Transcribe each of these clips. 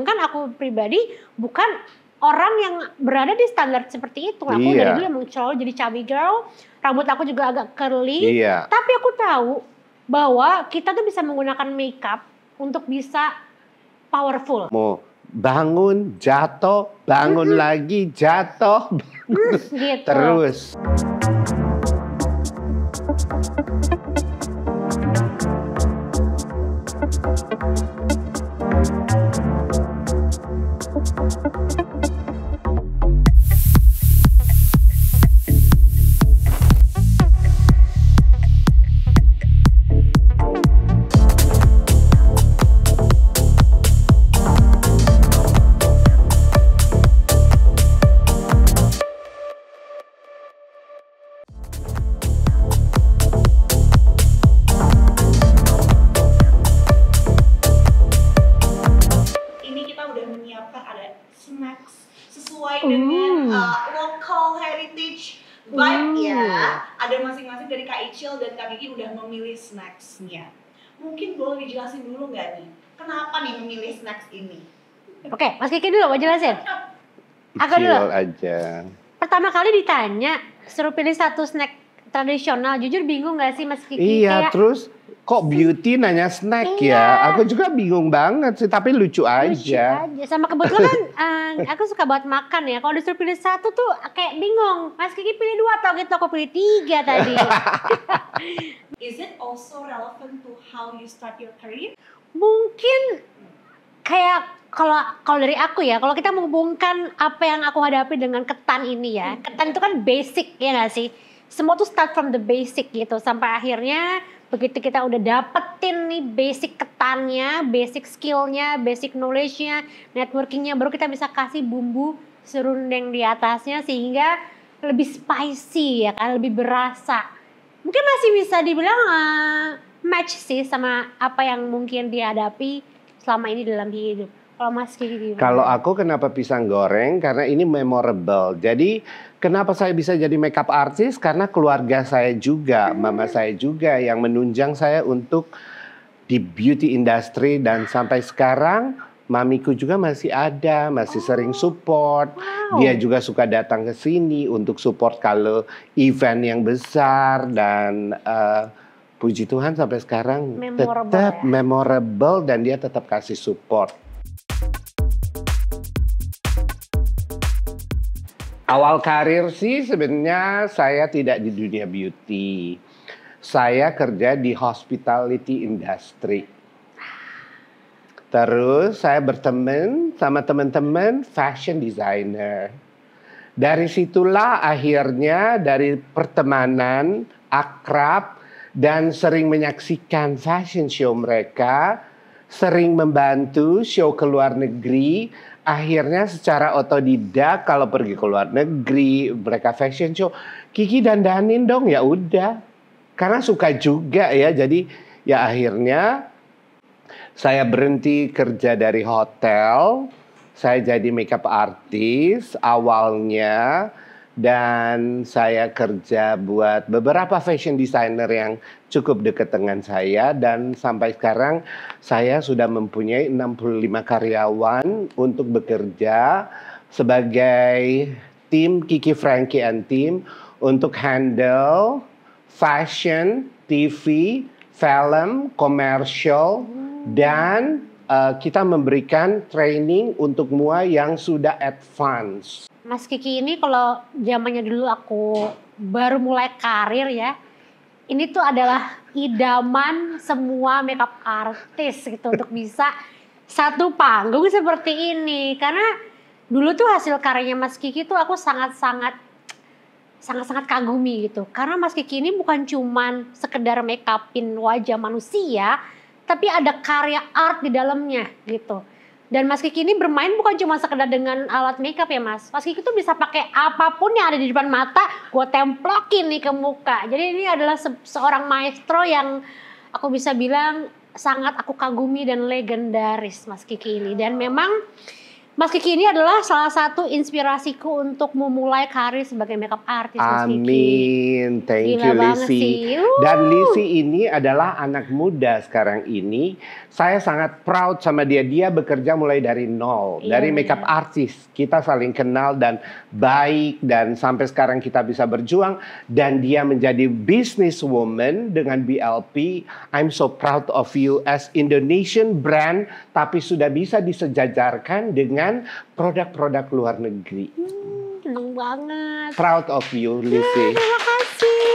Kan aku pribadi bukan orang yang berada di standar seperti itu. Aku dari dulu emang selalu jadi chubby girl, rambut aku juga agak curly. Tapi aku tahu bahwa kita tuh bisa menggunakan makeup untuk bisa powerful. Mau bangun, jatuh, bangun lagi, jatuh, gitu. terus. Sesuai dengan local heritage vibe ya. Ada masing-masing dari Kak Icil dan Kak Gigi udah memilih snacksnya. Mungkin boleh dijelasin dulu nggak nih, kenapa nih memilih snacks ini? Oke, Mas Kiki dulu mau jelasin. Aku dulu aja. Pertama kali ditanya suruh pilih satu snack tradisional, jujur bingung nggak sih Mas Kiki? Iya, terus kok beauty nanya snack ya? Aku juga bingung banget sih, tapi lucu aja. Sama kebetulan aku suka buat makan ya. Kalau disuruh pilih satu tuh kayak bingung. Mas Kiki pilih 2 atau gitu, aku pilih 3 tadi. Is it also relevant to how you start your career? Mungkin kayak kalau dari aku ya, kalau kita menghubungkan apa yang aku hadapi dengan ketan ini ya. Ketan itu kan basic ya nggak sih? Semua tuh start from the basic gitu. Sampai akhirnya begitu kita udah dapetin nih basic ketannya, basic skillnya, basic knowledge-nya, networking-nya, baru kita bisa kasih bumbu serundeng di atasnya sehingga lebih spicy ya kan, lebih berasa. Mungkin masih bisa dibilang match sih sama apa yang mungkin dihadapi selama ini dalam hidup. Kalau Mas Kiki gimana? Kalau aku kenapa pisang goreng? Karena ini memorable. Jadi kenapa saya bisa jadi makeup artist? Karena keluarga saya juga, mama saya juga yang menunjang saya untuk di beauty industry. Dan sampai sekarang mamiku juga masih ada, masih sering support. Dia juga suka datang ke sini untuk support kalau event yang besar. Dan puji Tuhan sampai sekarang tetap memorable dan dia tetap kasih support. Awal karir sih sebenarnya saya tidak di dunia beauty. Saya kerja di hospitality industry. Terus saya berteman sama teman-teman fashion designer. Dari situlah akhirnya dari pertemanan akrab dan sering menyaksikan fashion show mereka, sering membantu show ke luar negeri. Akhirnya secara otodidak kalau pergi ke luar negeri, mereka fashion show, Kiki dandanin dong, ya udah. Karena suka juga ya, jadi ya akhirnya saya berhenti kerja dari hotel, saya jadi makeup artist awalnya. Dan saya kerja buat beberapa fashion designer yang cukup dekat dengan saya. Dan sampai sekarang saya sudah mempunyai 65 karyawan untuk bekerja sebagai tim Kiki Frankie and Team untuk handle fashion, TV, film, commercial, dan kita memberikan training untuk semua yang sudah advance. Mas Kiki ini kalau zamannya dulu aku baru mulai karir ya, ini tuh adalah idaman semua makeup artist gitu untuk bisa satu panggung seperti ini. Karena dulu tuh hasil karyanya Mas Kiki tuh aku sangat-sangat kagumi gitu. Karena Mas Kiki ini bukan cuman sekedar make upin wajah manusia, tapi ada karya art di dalamnya gitu. Dan Mas Kiki ini bermain bukan cuma sekedar dengan alat makeup ya Mas. Mas Kiki tuh bisa pakai apapun yang ada di depan mata, gue templokin nih ke muka. Jadi ini adalah seorang maestro yang aku bisa bilang sangat aku kagumi dan legendaris Mas Kiki ini. Dan memang Mas Kiki ini adalah salah satu inspirasiku untuk memulai karir sebagai makeup artist, Mas Kiki. Amin, thank Gila you banget Lizzy. sih. Dan Lizzy ini adalah anak muda sekarang ini. Saya sangat proud sama dia. Dia bekerja mulai dari nol, Iya, dari makeup artist. Kita saling kenal dan baik dan sampai sekarang kita bisa berjuang. Dan dia menjadi businesswoman dengan BLP. I'm so proud of you as Indonesian brand, tapi sudah bisa disejajarkan dengan produk-produk luar negeri. Seneng banget. Proud of you, Lizzy. Terima kasih.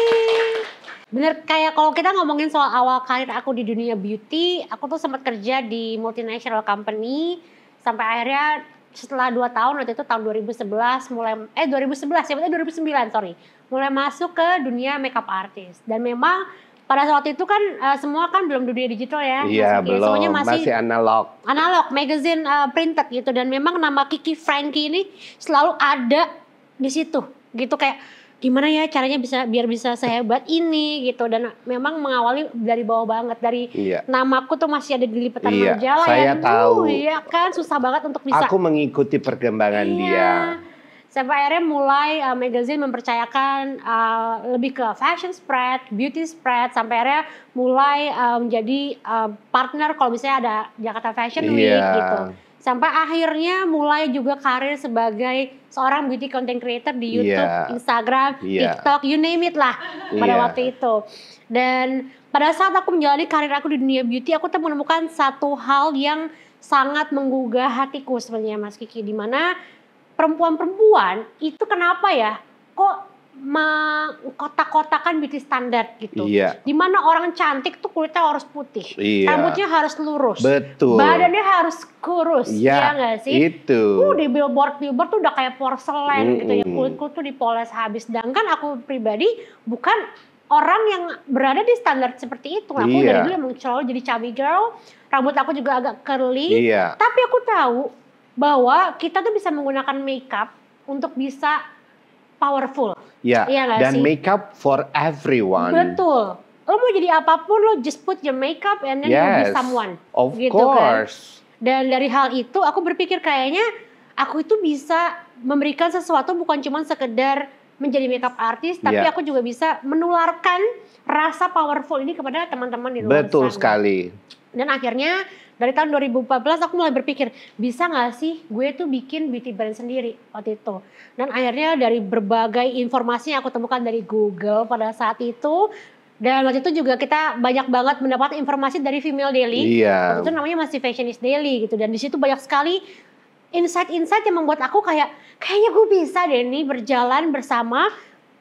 Bener, kayak kalau kita ngomongin soal awal karir aku di dunia beauty, aku tuh sempat kerja di multinational company sampai akhirnya setelah 2 tahun, waktu itu tahun 2011 mulai 2011 ya, berarti 2009 sorry, mulai masuk ke dunia makeup artist. Dan memang pada saat itu kan semua kan belum dunia digital ya. Iya, belum. Semuanya masih analog. Analog, magazine printed gitu. Dan memang nama Kiki Franky ini selalu ada di situ. Gitu kayak gimana ya caranya biar bisa sehebat ini gitu. Dan memang mengawali dari bawah banget. Dari namaku tuh masih ada di liputan majalah. Saya tahu. Iya kan, susah banget untuk bisa. Aku mengikuti perkembangan dia. Sampai akhirnya mulai magazine mempercayakan lebih ke fashion spread, beauty spread, sampai akhirnya mulai menjadi partner kalau misalnya ada Jakarta Fashion Week gitu. Sampai akhirnya mulai juga karir sebagai seorang beauty content creator di YouTube, Instagram, TikTok, you name it lah pada waktu itu. Dan pada saat aku menjalani karir aku di dunia beauty, aku tuh menemukan satu hal yang sangat menggugah hatiku sebenarnya Mas Kiki, di mana perempuan-perempuan itu kenapa ya kok mengkotak-kotakan beauty standar gitu. Dimana orang cantik tuh kulitnya harus putih, rambutnya harus lurus, badannya harus kurus, ya nggak sih? Itu. Di billboard tuh udah kayak porselen gitu ya, kulit tuh dipoles habis. Sedangkan aku pribadi bukan orang yang berada di standar seperti itu. Aku dari dulu emang selalu jadi chubby girl, rambut aku juga agak curly, tapi aku tahu bahwa kita tuh bisa menggunakan makeup untuk bisa powerful. Iya gak dan sih? makeup for everyone. Betul. Lo mau jadi apapun, lo just put your makeup and then you'll be someone. Of gitu course. Kan? Dan dari hal itu aku berpikir kayaknya aku itu bisa memberikan sesuatu bukan cuma sekedar menjadi makeup artist, tapi aku juga bisa menularkan rasa powerful ini kepada teman-teman di luar sana. Betul sekali. Dan akhirnya dari tahun 2014 aku mulai berpikir, bisa gak sih gue tuh bikin beauty brand sendiri waktu itu. Dan akhirnya dari berbagai informasi yang aku temukan dari Google pada saat itu, dan waktu itu juga kita banyak banget mendapat informasi dari Female Daily. Waktu itu namanya masih Fashionist Daily gitu. Dan di situ banyak sekali insight-insight yang membuat aku kayaknya gue bisa deh nih berjalan bersama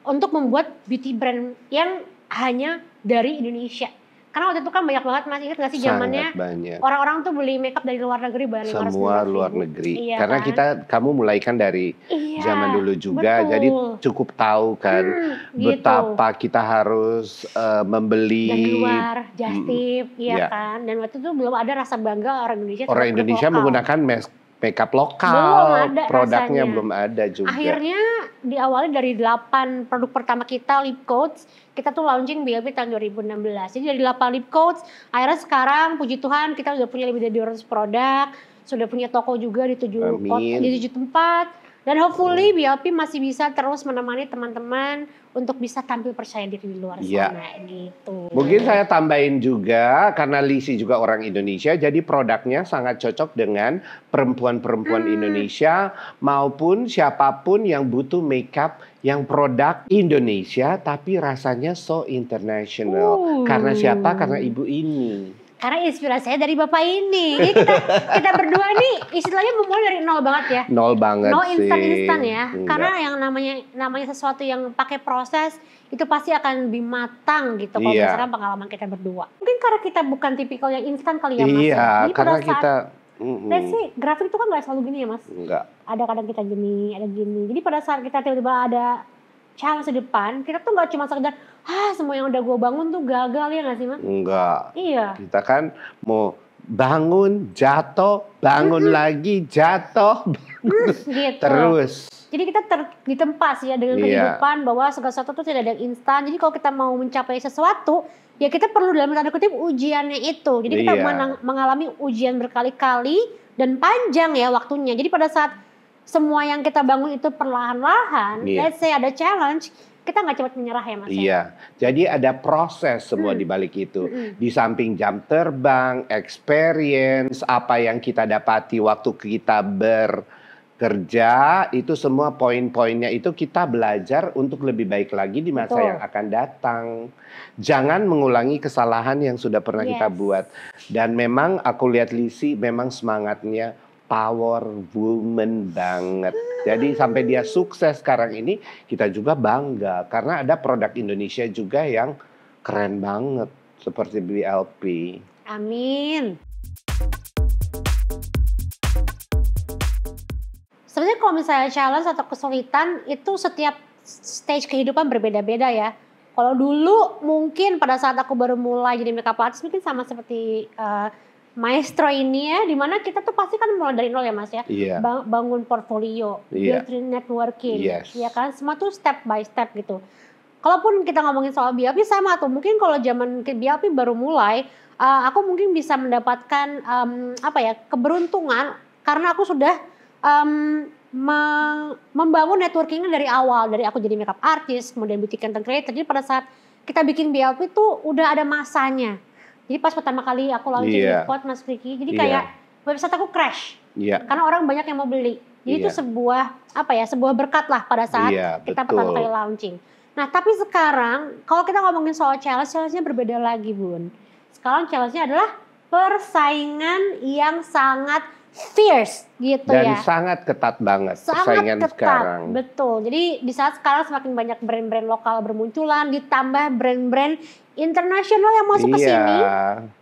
untuk membuat beauty brand yang hanya dari Indonesia. Karena waktu itu kan banyak banget, Mas, ingat gak sih zamannya orang-orang tuh beli makeup dari luar negeri bayar 500 semua luar negeri. Karena kan? kamu mulai kan dari zaman dulu juga, jadi cukup tahu kan betapa kita harus membeli dari luar, just tip, kan. Dan waktu itu belum ada rasa bangga orang Indonesia. Orang Indonesia menggunakan makeup lokal, produknya belum ada juga. Akhirnya diawali dari 8 produk pertama kita, lip coats. Kita tuh launching BLP tahun 2016. Jadi dari 8 lip coats, akhirnya sekarang puji Tuhan kita udah punya lebih dari 200 produk. Sudah punya toko juga di 7 tempat. Dan hopefully BLP masih bisa terus menemani teman-teman untuk bisa tampil percaya diri di luar sana gitu. Mungkin saya tambahin juga karena Lizzy juga orang Indonesia, jadi produknya sangat cocok dengan perempuan-perempuan Indonesia maupun siapapun yang butuh makeup yang produk Indonesia tapi rasanya so international. Karena siapa? Karena ibu ini. Karena inspirasi saya dari bapak ini. Jadi kita berdua nih istilahnya memulai dari nol banget ya. Nol banget sih. Instan ya. Enggak. Karena yang namanya sesuatu yang pakai proses itu pasti akan lebih matang gitu kalau misalkan pengalaman kita berdua. Mungkin karena kita bukan tipikal yang instan kali ya Mas. Jadi karena kita let's say grafik itu kan gak selalu gini ya Mas. Enggak. Ada kadang kita gini, ada gini. Jadi pada saat kita tiba-tiba ada challenge di depan, kita tuh gak cuma sekedar semua yang udah gue bangun tuh gagal ya gak sih Mas? Enggak. Iya. Kita kan mau bangun, jatuh, bangun lagi, jatuh, gitu. Terus. Jadi kita ditempa sih ya dengan kehidupan bahwa segala sesuatu tuh tidak ada yang instan. Jadi kalau kita mau mencapai sesuatu, ya kita perlu dalam tanda kutip ujiannya itu. Jadi kita mengalami ujian berkali-kali dan panjang ya waktunya. Jadi pada saat semua yang kita bangun itu perlahan-lahan, let's say ada challenge, kita nggak cepat menyerah ya Mas. Iya, jadi ada proses semua di balik itu. Di samping jam terbang, experience, apa yang kita dapati waktu kita bekerja, itu semua poin-poinnya itu kita belajar untuk lebih baik lagi di masa yang akan datang. Jangan mengulangi kesalahan yang sudah pernah kita buat. Dan memang aku lihat Lizzy memang semangatnya power woman banget. Jadi sampai dia sukses sekarang ini, kita juga bangga. Karena ada produk Indonesia juga yang keren banget. Seperti BLP. Amin. Sebenarnya kalau misalnya challenge atau kesulitan, itu setiap stage kehidupan berbeda-beda ya. Kalau dulu mungkin pada saat aku baru mulai jadi makeup artist, mungkin sama seperti maestro ini ya, dimana kita tuh pasti kan mulai dari nol ya Mas ya, bangun portfolio, build networking, ya kan, semua tuh step by step gitu. Kalaupun kita ngomongin soal BLP sama tuh, mungkin kalau zaman BLP baru mulai, aku mungkin bisa mendapatkan keberuntungan karena aku sudah membangun networkingnya dari awal, dari aku jadi makeup artist, kemudian beauty content creator. Jadi pada saat kita bikin BLP tuh udah ada masanya. Jadi pas pertama kali aku launching di Spot Mas Ricky, jadi kayak website aku crash. Karena orang banyak yang mau beli. Jadi itu sebuah berkat lah pada saat kita pertama kali launching. Nah, tapi sekarang kalau kita ngomongin soal challenge-nya berbeda lagi, Bun. Sekarang challenge-nya adalah persaingan yang sangat fierce gitu dan ya. Dan sangat ketat banget persaingan sekarang. Betul. Jadi di saat sekarang semakin banyak brand-brand lokal bermunculan, ditambah brand-brand internasional yang masuk ke sini.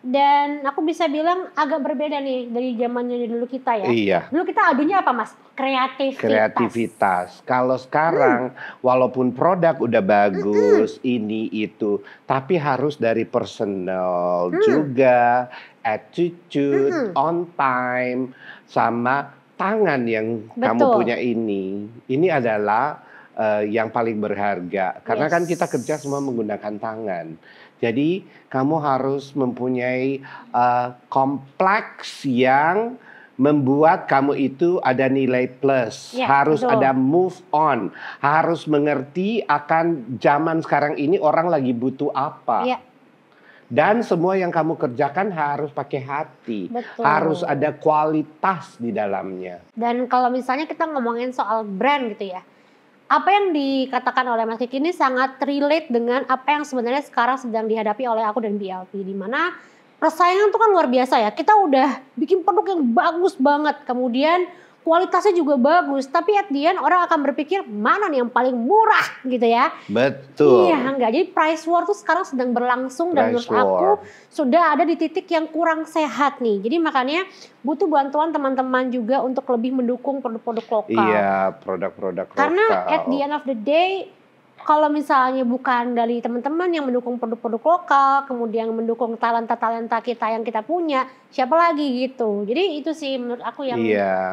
Dan aku bisa bilang agak berbeda nih dari zamannya dulu kita ya. Dulu kita adunya apa Mas? Kreativitas. Kalau sekarang walaupun produk udah bagus, ini itu, tapi harus dari personal juga, attitude, on time, sama tangan yang kamu punya ini. Ini adalah yang paling berharga. Karena kan kita kerja semua menggunakan tangan. Jadi kamu harus mempunyai kompleks yang membuat kamu itu ada nilai plus. Harus ada move on. Harus mengerti akan zaman sekarang ini orang lagi butuh apa. Dan semua yang kamu kerjakan harus pakai hati. Harus ada kualitas di dalamnya. Dan kalau misalnya kita ngomongin soal brand gitu ya. Apa yang dikatakan oleh Mas Kiki ini sangat relate dengan apa yang sebenarnya sekarang sedang dihadapi oleh aku dan BLP. Di mana persaingan itu kan luar biasa ya. Kita udah bikin produk yang bagus banget. Kemudian kualitasnya juga bagus. Tapi at the end orang akan berpikir mana nih yang paling murah gitu ya. Betul. Iya enggak. Jadi price war tuh sekarang sedang berlangsung. Dan menurut aku sudah ada di titik yang kurang sehat nih. Jadi makanya butuh bantuan teman-teman juga untuk lebih mendukung produk-produk lokal. Iya, produk-produk lokal. Karena at the end of the day, kalau misalnya bukan dari teman-teman yang mendukung produk-produk lokal, kemudian mendukung talenta-talenta kita yang kita punya, siapa lagi gitu. Jadi itu sih menurut aku yang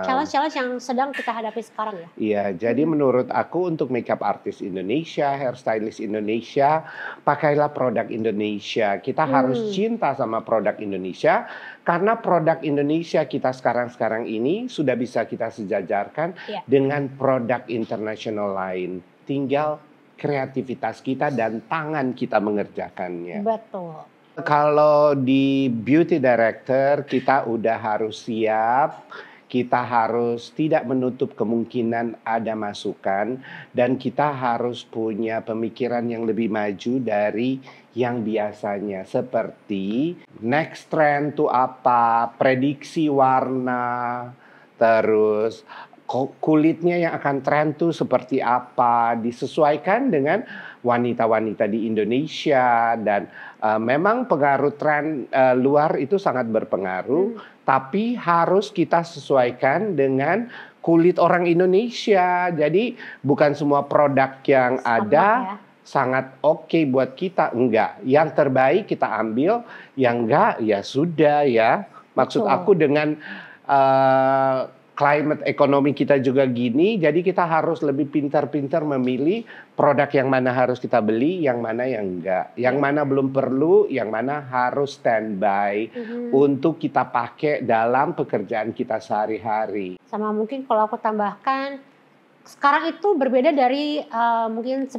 challenge-challenge yang sedang kita hadapi sekarang ya. Iya, jadi menurut aku untuk makeup artist Indonesia, hairstylist Indonesia, pakailah produk Indonesia. Kita harus cinta sama produk Indonesia. Karena produk Indonesia kita sekarang ini sudah bisa kita sejajarkan dengan produk internasional lain. Tinggal kreativitas kita dan tangan kita mengerjakannya. Betul. Kalau di beauty director kita udah harus siap, kita harus tidak menutup kemungkinan ada masukan dan kita harus punya pemikiran yang lebih maju dari yang biasanya, seperti next trend itu apa, prediksi warna, terus kulitnya yang akan tren tuh seperti apa, disesuaikan dengan wanita-wanita di Indonesia. Dan memang pengaruh tren luar itu sangat berpengaruh, tapi harus kita sesuaikan dengan kulit orang Indonesia. Jadi bukan semua produk yang ada sangat oke buat kita, enggak. Yang terbaik kita ambil, yang enggak ya sudah ya. Maksud aku dengan climate ekonomi kita juga gini, jadi kita harus lebih pintar-pintar memilih produk yang mana harus kita beli, yang mana yang enggak, yang mana belum perlu, yang mana harus standby untuk kita pakai dalam pekerjaan kita sehari-hari. Sama mungkin kalau aku tambahkan, sekarang itu berbeda dari mungkin 10-15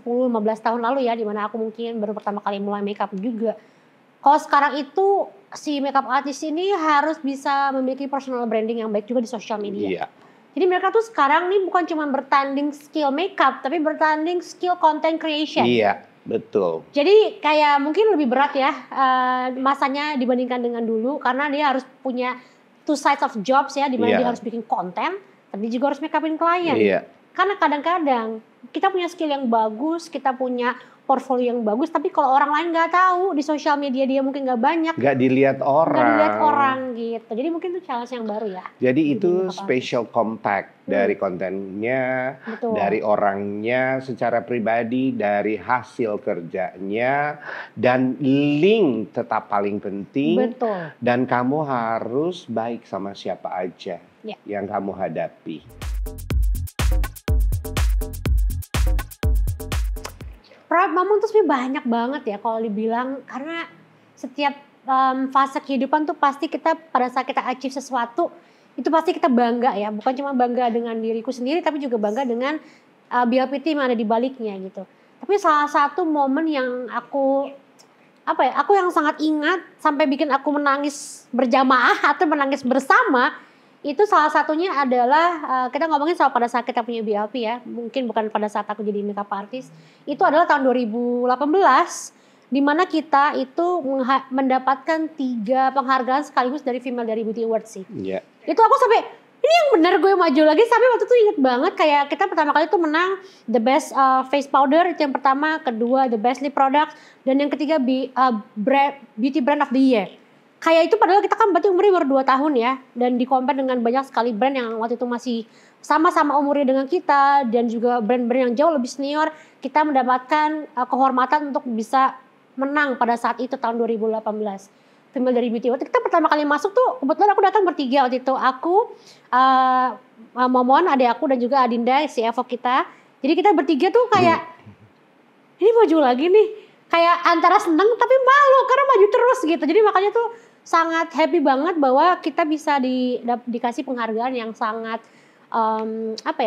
tahun lalu ya, dimana aku mungkin baru pertama kali mulai makeup juga. Kalau sekarang itu si makeup artist ini harus bisa memiliki personal branding yang baik juga di sosial media. Iya. Jadi mereka tuh sekarang nih bukan cuma bertanding skill makeup, tapi bertanding skill content creation. Iya, betul. Jadi kayak mungkin lebih berat ya masanya dibandingkan dengan dulu, karena dia harus punya two sides of jobs ya, dimana dia harus bikin konten, tapi juga harus make upin klien. Iya. Karena kadang-kadang kita punya skill yang bagus, kita punya portfolio yang bagus, tapi kalau orang lain nggak tahu di sosial media dia mungkin nggak banyak, Nggak dilihat orang. nggak dilihat orang gitu. Jadi mungkin itu challenge yang baru ya. Jadi Jadi itu makeup special compact dari kontennya, Betul. dari orangnya secara pribadi, dari hasil kerjanya, dan link tetap paling penting. Betul. Dan kamu harus baik sama siapa aja Ya. yang kamu hadapi. Proud moment tuh sebenarnya banyak banget ya kalau dibilang, karena setiap fase kehidupan tuh pasti kita pada saat kita achieve sesuatu itu pasti kita bangga ya, bukan cuma bangga dengan diriku sendiri tapi juga bangga dengan BLPT yang ada di baliknya gitu. Tapi salah satu momen yang aku yang sangat ingat sampai bikin aku menangis berjamaah atau menangis bersama, itu salah satunya adalah kita ngomongin soal pada saat kita punya BLP ya, mungkin bukan pada saat aku jadi makeup artist. Itu adalah tahun 2018 di mana kita itu mendapatkan 3 penghargaan sekaligus dari Female dari Beauty Awards sih. Iya. Itu aku sampai ini yang benar gue maju lagi, sampai waktu itu inget banget kayak kita pertama kali tuh menang the best face powder, itu yang pertama, kedua the best lip product, dan yang ketiga beauty brand of the year. Kayak itu padahal kita kan berarti umurnya baru 2 tahun ya, dan di-compare dengan banyak sekali brand yang waktu itu masih sama-sama umurnya dengan kita, dan juga brand-brand yang jauh lebih senior. Kita mendapatkan kehormatan untuk bisa menang pada saat itu tahun 2018 Female dari Beauty Awards. Kita pertama kali masuk tuh kebetulan aku datang bertiga waktu itu, aku, Momon, adik aku, dan juga Adinda, CFO kita. Jadi kita bertiga tuh kayak ini maju lagi nih, kayak antara seneng tapi malu karena maju terus gitu. Jadi makanya tuh sangat happy banget bahwa kita bisa dikasih penghargaan yang sangat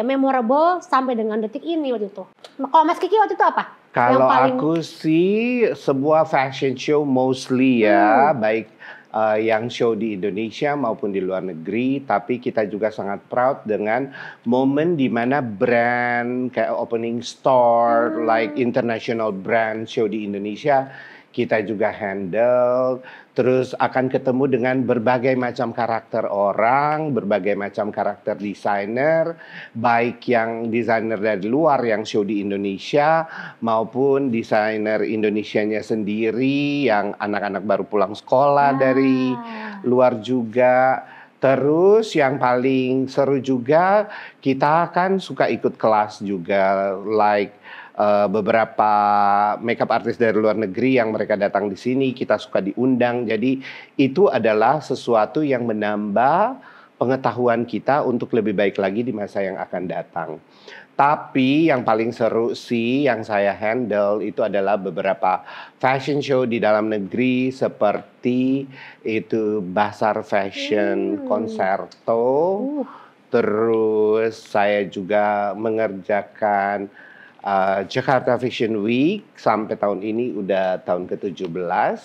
memorable sampai dengan detik ini waktu itu. Kalau Mas Kiki waktu itu apa? Kalau aku sih sebuah fashion show mostly ya, baik yang show di Indonesia maupun di luar negeri, tapi kita juga sangat proud dengan momen di mana brand kayak opening store, like international brand show di Indonesia, kita juga handle, terus akan ketemu dengan berbagai macam karakter orang, berbagai macam karakter desainer, baik yang desainer dari luar yang show di Indonesia, maupun desainer Indonesianya sendiri yang anak-anak baru pulang sekolah dari luar juga. Terus yang paling seru juga, kita kan suka ikut kelas juga, like beberapa makeup artist dari luar negeri yang mereka datang di sini, kita suka diundang. Jadi itu adalah sesuatu yang menambah pengetahuan kita untuk lebih baik lagi di masa yang akan datang. Tapi yang paling seru sih yang saya handle itu adalah beberapa fashion show di dalam negeri seperti itu Basar Fashion Concerto. Terus saya juga mengerjakan Jakarta Fashion Week sampai tahun ini udah tahun ke-17.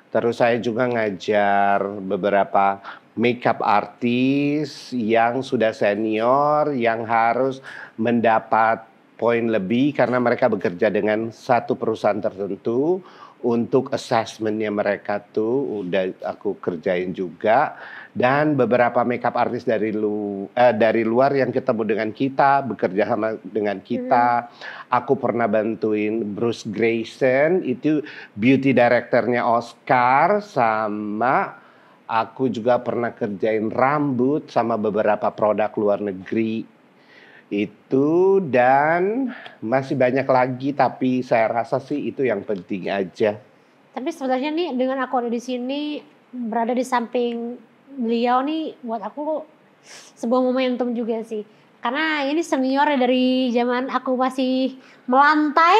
Terus saya juga ngajar beberapa makeup artist yang sudah senior yang harus mendapat poin lebih karena mereka bekerja dengan satu perusahaan tertentu. Untuk assessmentnya mereka tuh udah aku kerjain juga, dan beberapa makeup artist dari luar yang ketemu dengan kita, bekerja sama dengan kita. Aku pernah bantuin Bruce Grayson, itu beauty directornya Oscar, sama aku juga pernah kerjain rambut sama beberapa produk luar negeri. Itu dan masih banyak lagi, tapi saya rasa sih itu yang penting aja. Tapi sebenarnya nih dengan aku ada di sini berada di samping beliau nih, buat aku sebuah momentum juga sih. Karena ini senior dari zaman aku masih melantai.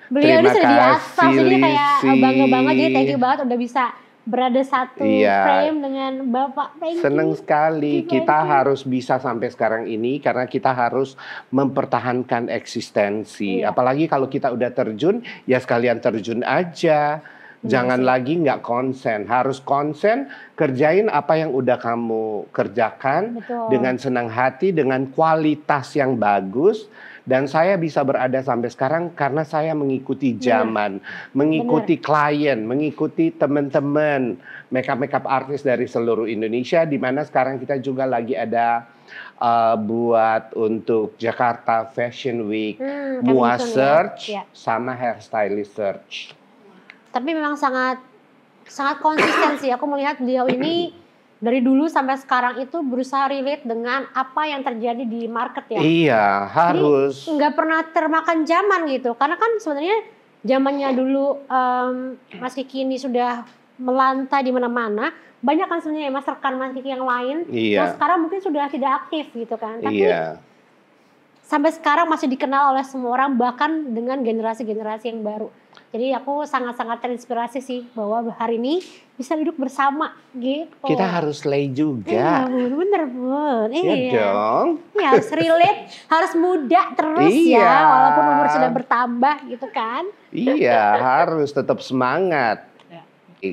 Beliau ini Terima sudah di atas, kasih, jadi kayak Lizzy. bangga banget. Jadi thank you banget udah bisa berada satu Iya. frame dengan Bapak. Thank Senang you. sekali Thank kita you. harus bisa sampai sekarang ini karena kita harus mempertahankan eksistensi. Iya. Apalagi kalau kita udah terjun, ya sekalian terjun aja. Jangan sih. lagi nggak konsen, harus konsen kerjain apa yang udah kamu kerjakan Betul. dengan senang hati, dengan kualitas yang bagus. Dan saya bisa berada sampai sekarang karena saya mengikuti zaman, mengikuti klien, mengikuti teman-teman makeup artis dari seluruh Indonesia, di mana sekarang kita juga lagi ada buat untuk Jakarta Fashion Week, MUA coming soon, Search ya. sama Hairstylist Search. Tapi memang sangat konsisten sih. Aku melihat beliau ini dari dulu sampai sekarang itu berusaha relate dengan apa yang terjadi di market ya. Iya, harus. Jadi nggak pernah termakan zaman gitu. Karena kan sebenarnya zamannya dulu Mas Kiki ini sudah melantai di mana-mana. Banyak kan sebenarnya Mas rekan Mas Kiki yang lain. Iya. Nah sekarang mungkin sudah tidak aktif gitu kan. Tapi Iya. sampai sekarang masih dikenal oleh semua orang, bahkan dengan generasi-generasi yang baru. Jadi aku sangat-sangat terinspirasi sih bahwa hari ini bisa duduk bersama gitu. Kita harus slay juga. Iya Bun, bener Bun. Iya dong. Iya, harus relate, harus muda terus Iya. ya, walaupun umur sudah bertambah gitu kan. Iya, harus tetap semangat.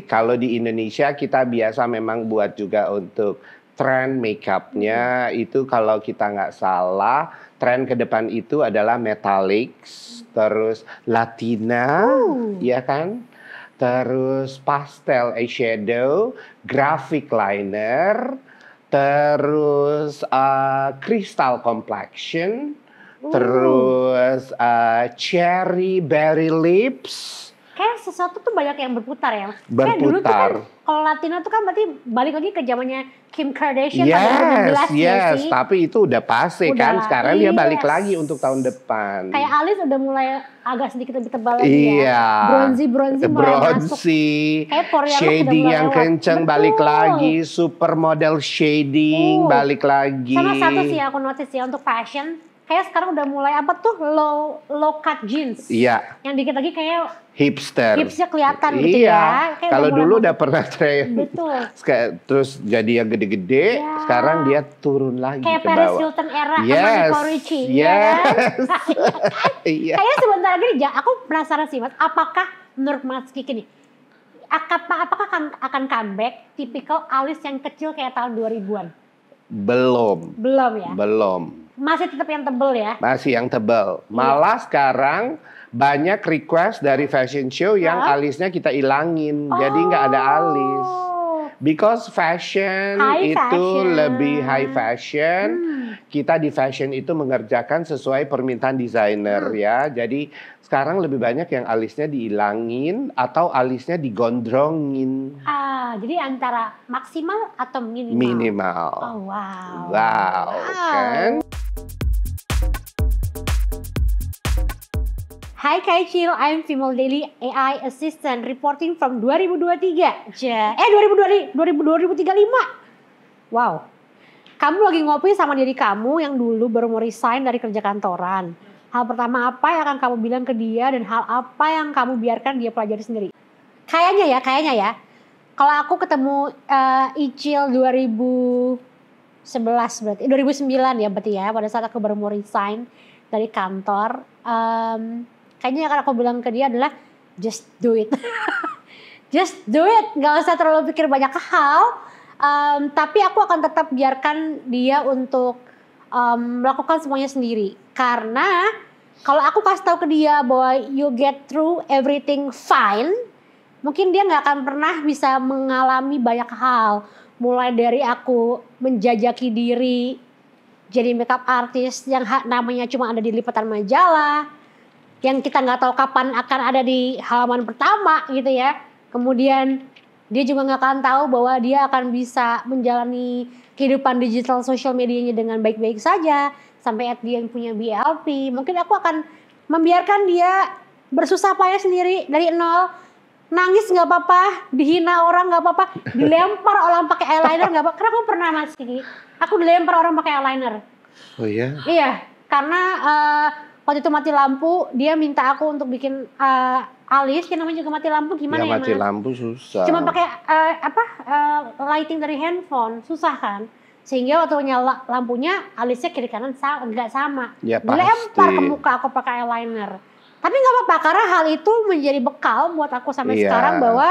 Kalau di Indonesia kita biasa memang buat juga untuk tren makeupnya itu kalau kita nggak salah tren ke depan itu adalah metallics, terus latina, ya kan? Terus pastel eyeshadow, graphic liner, terus crystal complexion, terus cherry berry lips. Kayak sesuatu tuh banyak yang berputar ya. Kayak Berputar. dulu tuh kan kalau Latina tuh kan berarti balik lagi ke zamannya Kim Kardashian Yes, tahun 2016 ya yes, sih. tapi itu udah pasti Udah kan. lah, Sekarang dia balik yes. lagi untuk tahun depan. Kayak alis udah mulai agak sedikit lebih tebal lagi Iya. ya. Bronzy mulai masuk. Bronzy, Kayak porian lu shading udah mulai yang lewat. kenceng balik Betul. lagi, supermodel shading balik lagi. Sama satu sih yang aku notice ya untuk fashion, kayak sekarang udah mulai apa tuh low cut jeans. Iya, Yang dikit lagi kayak hipster. hipsnya kelihatan gitu ya. Kayak Kalau udah mulai dulu masuk. udah pernah tren. Betul. Terus jadi yang gede-gede, Ya. sekarang dia turun lagi Kayak ke Paris bawah. Hilton era Yes, Armani Corici. Ya yes. kan? Iya. Kayaknya sebentar lagi nih, aku penasaran sih Mas, apakah menurut Mas Kiki nih, apakah akan comeback tipikal alis yang kecil kayak tahun 2000-an? Belum. Belum ya? Belum. Masih tetap yang tebel ya? Masih yang tebal. Malah sekarang banyak request dari fashion show yang alisnya kita ilangin. Jadi nggak ada alis. Because fashion High itu fashion. lebih high fashion. Kita di fashion itu mengerjakan sesuai permintaan desainer ya. Jadi sekarang lebih banyak yang alisnya diilangin atau alisnya digondrongin. Jadi antara maksimal atau minimal? Minimal. Oh wow. Wow, kan? Hai Kaicil, I'm Female Daily AI Assistant reporting from 2023. 2035. Wow. Kamu lagi ngopi sama diri kamu yang dulu baru mau resign dari kerja kantoran. Hal pertama apa yang akan kamu bilang ke dia dan hal apa yang kamu biarkan dia pelajari sendiri? Kayaknya ya. Kalau aku ketemu Icil 2011 berarti 2009 ya berarti ya, pada saat aku baru mau resign dari kantor. Kayaknya yang akan aku bilang ke dia adalah just do it. Just do it, gak usah terlalu pikir banyak hal. Tapi aku akan tetap biarkan dia untuk melakukan semuanya sendiri. Karena kalau aku kasih tahu ke dia bahwa you get through everything fine, mungkin dia gak akan pernah bisa mengalami banyak hal. Mulai dari aku menjajaki diri jadi makeup artist yang namanya cuma ada di lipatan majalah, yang kita nggak tahu kapan akan ada di halaman pertama gitu ya. Kemudian dia juga nggak akan tahu bahwa dia akan bisa menjalani kehidupan digital social medianya dengan baik-baik saja sampai at the end punya BLP. Mungkin aku akan membiarkan dia bersusah payah sendiri dari nol. Nangis nggak apa-apa, dihina orang nggak apa-apa, dilempar orang pakai eyeliner nggak apa-apa. Karena aku pernah Mas Kiki Aku dilempar orang pakai eyeliner. Oh ya? Iya, karena waktu itu mati lampu, dia minta aku untuk bikin alis, yang namanya juga mati lampu gimana ya, mati Mas? lampu susah. Cuma pakai lighting dari handphone, susah kan? Sehingga waktu nyala lampunya, alisnya kiri kanan nggak sama. Ya Dilempar pasti. ke muka aku pakai eyeliner. Tapi nggak apa-apa, karena hal itu menjadi bekal buat aku sampai Iya. sekarang bahwa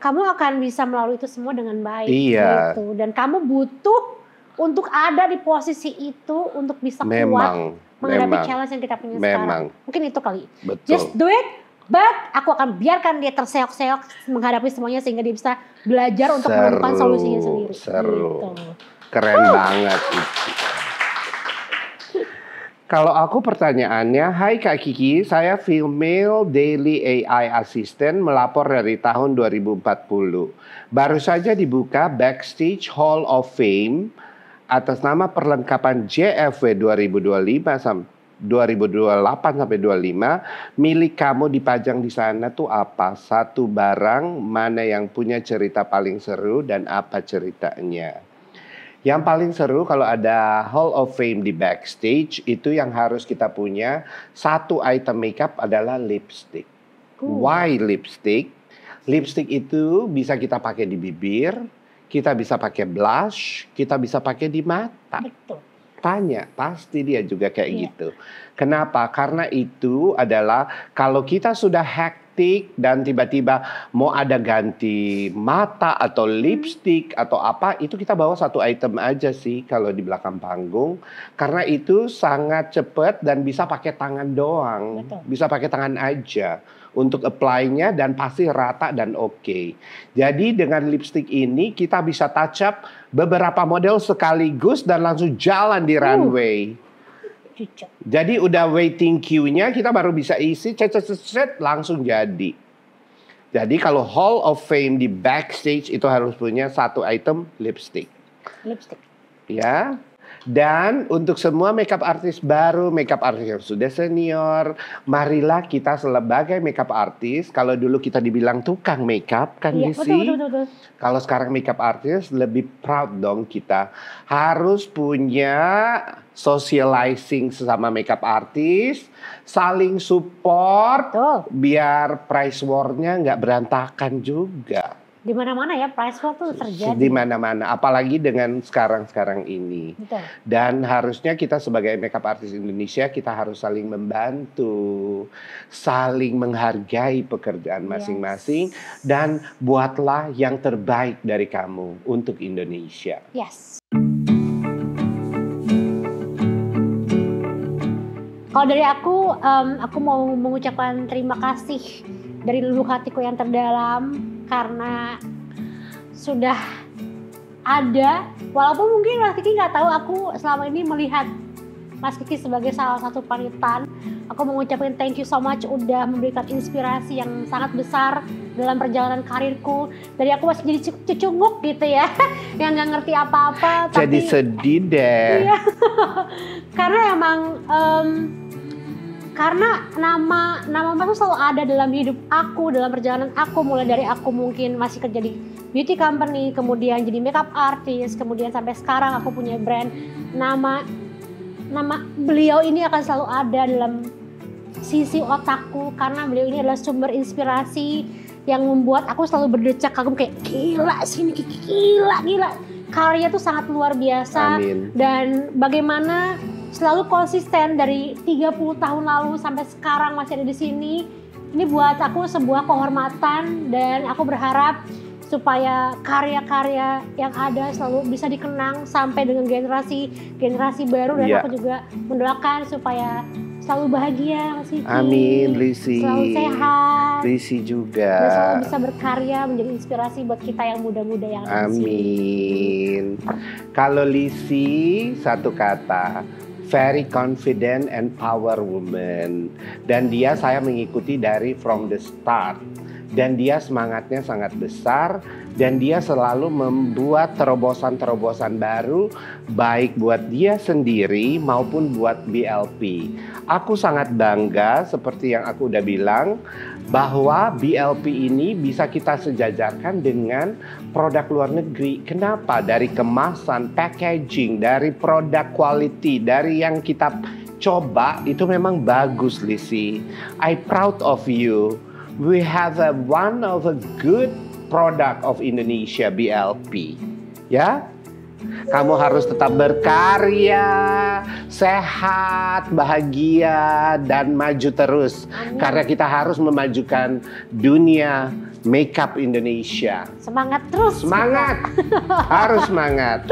kamu akan bisa melalui itu semua dengan baik. Iya. Gitu. Dan kamu butuh untuk ada di posisi itu untuk bisa kuat menghadapi challenge yang kita punya sekarang. Mungkin itu kali. Betul. Just do it, but aku akan biarkan dia terseok-seok menghadapi semuanya sehingga dia bisa belajar untuk menemukan solusinya sendiri. Seru. Gitu. Keren banget itu. Kalau aku pertanyaannya, hai Kak Kiki, saya female daily AI assistant melapor dari tahun 2040. Baru saja dibuka Backstage Hall of Fame atas nama perlengkapan JFW 2028 sampai 25. Milik kamu dipajang di sana tuh apa? Satu barang mana yang punya cerita paling seru dan apa ceritanya? Yang paling seru kalau ada Hall of Fame di backstage itu yang harus kita punya satu item makeup adalah lipstick. Why lipstick? Lipstick itu bisa kita pakai di bibir, kita bisa pakai blush, kita bisa pakai di mata. Betul. Tanya, pasti dia juga kayak gitu. Kenapa? Karena itu adalah kalau kita sudah hektik dan tiba-tiba mau ada ganti mata atau lipstick atau apa, itu kita bawa satu item aja sih kalau di belakang panggung. Karena itu sangat cepat dan bisa pakai tangan doang. Betul. Bisa pakai tangan aja untuk apply-nya dan pasti rata dan oke. Jadi dengan lipstick ini kita bisa touch up beberapa model sekaligus dan langsung jalan di runway. Jadi udah waiting queue-nya kita baru bisa isi cet langsung jadi. Jadi kalau Hall of Fame di backstage itu harus punya satu item lipstick. Lipstick. Ya. Dan untuk semua makeup artist baru, makeup artist yang sudah senior, marilah kita sebagai makeup artist. Kalau dulu kita dibilang tukang makeup kan, Iya, Lisi? betul. Kalau sekarang makeup artist lebih proud dong kita. Harus punya socializing sesama makeup artist, saling support, Betul. biar price war-nya nggak berantakan juga. Di mana-mana ya price war tuh terjadi. Di mana-mana, apalagi dengan sekarang ini. Betul. Dan harusnya kita sebagai makeup artist Indonesia kita harus saling membantu, saling menghargai pekerjaan masing-masing, dan buatlah yang terbaik dari kamu untuk Indonesia. Yes. Kalau dari aku mau mengucapkan terima kasih dari lubuk hatiku yang terdalam karena sudah ada, walaupun mungkin Mas Kiki nggak tahu aku selama ini melihat Mas Kiki sebagai salah satu panutan. Aku mengucapkan thank you so much udah memberikan inspirasi yang sangat besar dalam perjalanan karirku. Dari aku masih jadi cucunguk gitu ya, yang nggak ngerti apa-apa. Jadi tapi, sedih deh. Iya, karena emang karena nama Mas tuh selalu ada dalam hidup aku, dalam perjalanan aku, mulai dari aku mungkin masih kerja di beauty company, kemudian jadi makeup artist, kemudian sampai sekarang aku punya brand. Nama beliau ini akan selalu ada dalam sisi otakku karena beliau ini adalah sumber inspirasi yang membuat aku selalu berdecak kagum kayak gila sini gila. Karya tuh sangat luar biasa. Amin. Dan bagaimana selalu konsisten dari 30 tahun lalu sampai sekarang masih ada di sini. Ini buat aku sebuah kehormatan dan aku berharap supaya karya-karya yang ada selalu bisa dikenang sampai dengan generasi baru dan aku juga mendoakan supaya selalu bahagia Mas Kiki. Amin, Lisi. Selalu sehat. Lisi juga. Dan selalu bisa berkarya menjadi inspirasi buat kita yang muda-muda yang ada di sini. Amin. Kalau Lisi satu kata, very confident and power woman. Dan dia saya mengikuti dari from the start. dan dia semangatnya sangat besar, dan dia selalu membuat terobosan-terobosan baru baik buat dia sendiri maupun buat BLP. Aku sangat bangga seperti yang aku udah bilang bahwa BLP ini bisa kita sejajarkan dengan produk luar negeri. Kenapa? Dari kemasan, packaging, dari produk quality, dari yang kita coba itu memang bagus, Lizzie. I proud of you. We have one of a good product of Indonesia, BLP. Ya, kamu harus tetap berkarya, sehat, bahagia, dan maju terus. Amin. Karena kita harus memajukan dunia makeup Indonesia. Semangat terus. Semangat, harus semangat.